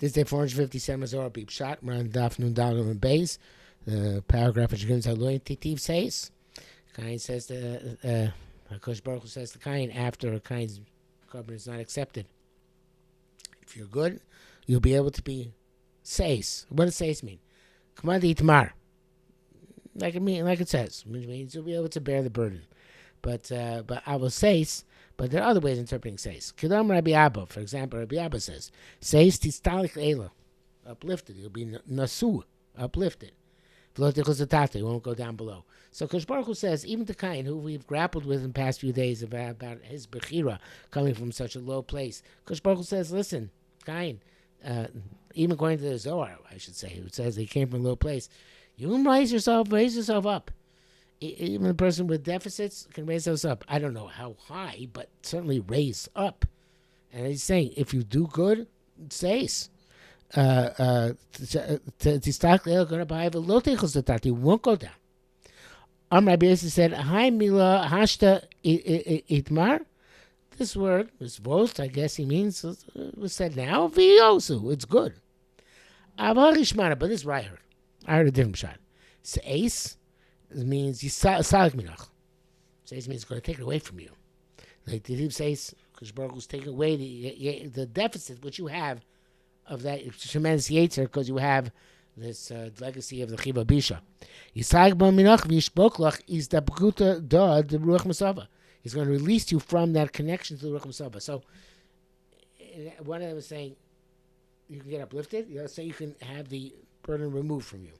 This day 457 Zohar Pshat. We're on Daf Nun Dalet and Beis. The paragraph which begins Haloyin Titiv says. Kayin says Hakadosh Baruch Hu says to Kayin after Kayin's carbon is not accepted. If you're good, you'll be able to be seis. What does seis mean? Kamadi Itmar. Like it says, which means you'll be able to bear the burden. But I will seis. But there are other ways of interpreting seis. Kedam Rabbi Abba, for example, Rabbi Abba says, seis tistalik ela, uplifted. You'll be nasu, uplifted. You won't go down below. So Kadosh Baruch Hu says, even to Kayin, who we've grappled with in the past few days about his bechira coming from such a low place, Kadosh Baruch Hu says, listen, Kayin, even according to the Zohar, I should say, who says he came from a low place, you can raise yourself up. Even a person with deficits can raise those up. I don't know how high, but certainly raise up. And he's saying, if you do good, says, you won't go down. Rabbi Yossi said, "Hi mila hashta itmar." This word, this boast, I guess he means, was said now. V'yosu, it's good. But this is what I heard. I heard a different shot. Seis means yisalik minach. Seis means it's going to take it away from you. Like the Tiv says, Kadosh Baruch Hu's taking away the deficit which you have of that tremendous yetzer, because you have this legacy of the Chiva Bisha. Yisalik minach v'yishboklach is the b'kuta da the ruach masava. He's going to release you from that connection to the ruach masava. So one of them is saying you can get uplifted. The other saying you can have the burden removed from you.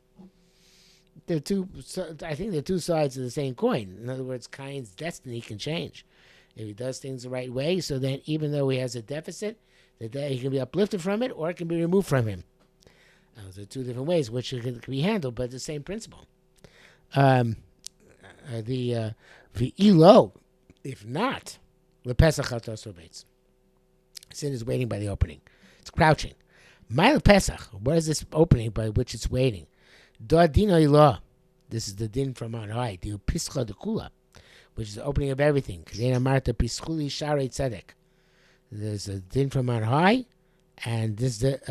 I think they're two sides of the same coin. In other words, Kayin's destiny can change if he does things the right way. So that even though he has a deficit, that he can be uplifted from it, or it can be removed from him. Those are two different ways which it can be handled, but the same principle. The elo, if not, the Pesach Hatos sin is waiting by the opening. It's crouching. My Pesach. What is this opening by which it's waiting? This is the din from on high. The pischa de kula, which is the opening of everything. There's a din from on high, and this is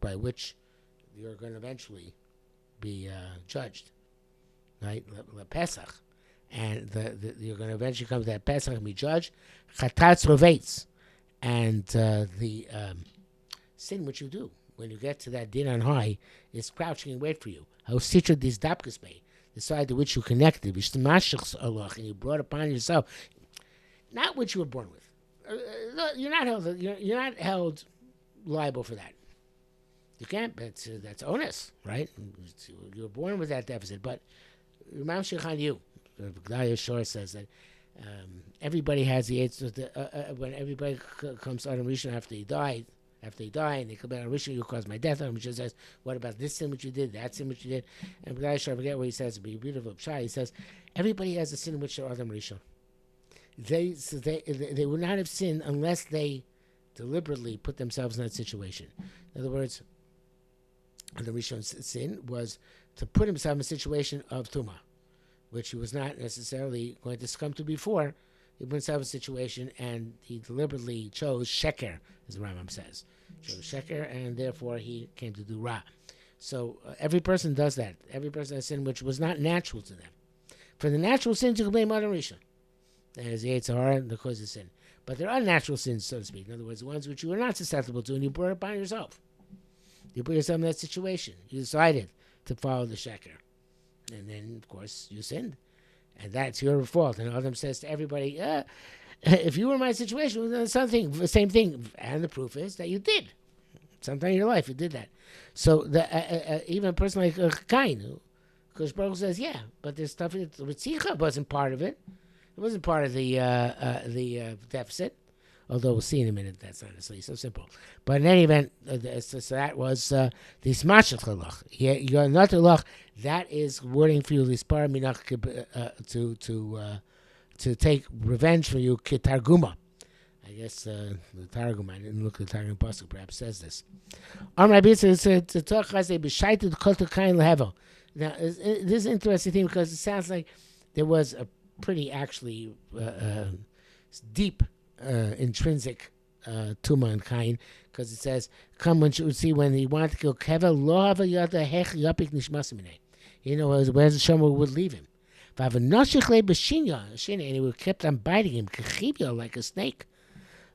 by which you're going to eventually be judged, right? The Pesach, and you're going to eventually come to that Pesach and be judged. Chatatz rovetz, and the sin which you do when you get to that din on high is crouching and wait for you. How sitra dis dapkasmei, the side to which you connected, and you brought upon yourself, not what you were born with. You're not held liable for that. You can't. That's onus, right? You were born with that deficit, but Mamshich on you. Gdaya Shor says that everybody has the AIDS. When everybody comes to Adam Rishon after he die, and they come back on Rishon, you caused my death. Rishon says, what about this sin which you did, that sin which you did? And Gdaya Shor, I forget what he says. It'd be beautiful. Pshat, he says, everybody has a sin in which they're Adam Rishon. They would not have sinned unless they deliberately put themselves in that situation. In other words, the Rishon's sin was to put himself in a situation of Tumah, which he was not necessarily going to succumb to before. He put himself in a situation and he deliberately chose Sheker, as the Rambam says. Chose Sheker, and therefore he came to do Ra. So every person does that. Every person has sin which was not natural to them. For the natural sins, you can blame Adam Rishon. There's the Yitzhar and the cause of sin. But there are unnatural sins, so to speak. In other words, the ones which you are not susceptible to, and you brought it upon yourself. You put yourself in that situation. You decided to follow the sheker. And then, of course, you sinned. And that's your fault. And Adam says to everybody, if you were in my situation, it was the same thing. And the proof is that you did. Sometime in your life, you did that. So even a person like Kayin, because Baruch says, yeah, but there's stuff with Tzitcha wasn't part of it. It wasn't part of the deficit, although we'll see in a minute that's not necessarily so simple. But in any event, so that was the smashel chalach. You're not chalach. That is wording for you lispar minach to take revenge for you kitarguma. I guess the Targum, I didn't look at the Targum Pasuk, perhaps says this. Now, this is an interesting thing because it sounds like there was a pretty actually deep intrinsic Tuma and Kayin, because it says, "Come when you see when he wanted to kill Kevel, lo hava yada hech yapik nishmasimine." Where's the Shomer would leave him. V'avanashich b'shinya, and he kept on biting him, kechibya, like a snake.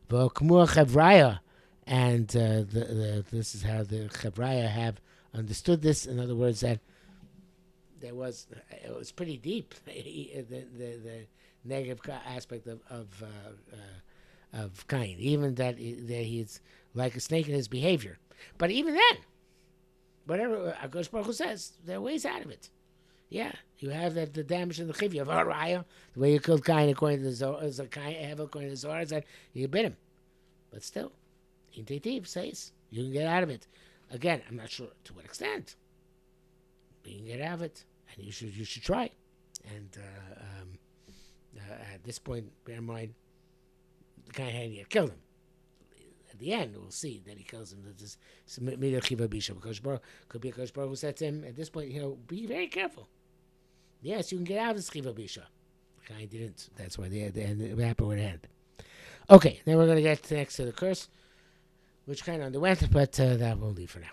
V'okmur chevraya, and this is how the chevraya have understood this. In other words, that it was pretty deep. The negative aspect of Kayin, even that he's like a snake in his behavior. But even then, whatever Akadosh Baruch Hu says, there are ways out of it. Yeah, you have the damage in the chivya of Haraya, the way you killed Kayin according to the Zohar, according to the Zohar, is that you bit him. But still, Intuitive says you can get out of it. Again, I'm not sure to what extent, but you can get out of it, and you should try. And at this point, bear in mind, the Kayin hadn't yet killed him. At the end, we'll see that he kills him. That this Midah Chiva Bisha, could be a Kosh Baruch who said to him, at this point, be very careful. Yes, you can get out of this Chiva Bisha. Kayin didn't. That's why the happened with the end. Okay, then we're going to get next to the curse, which kind of underwent, but that we'll leave for now.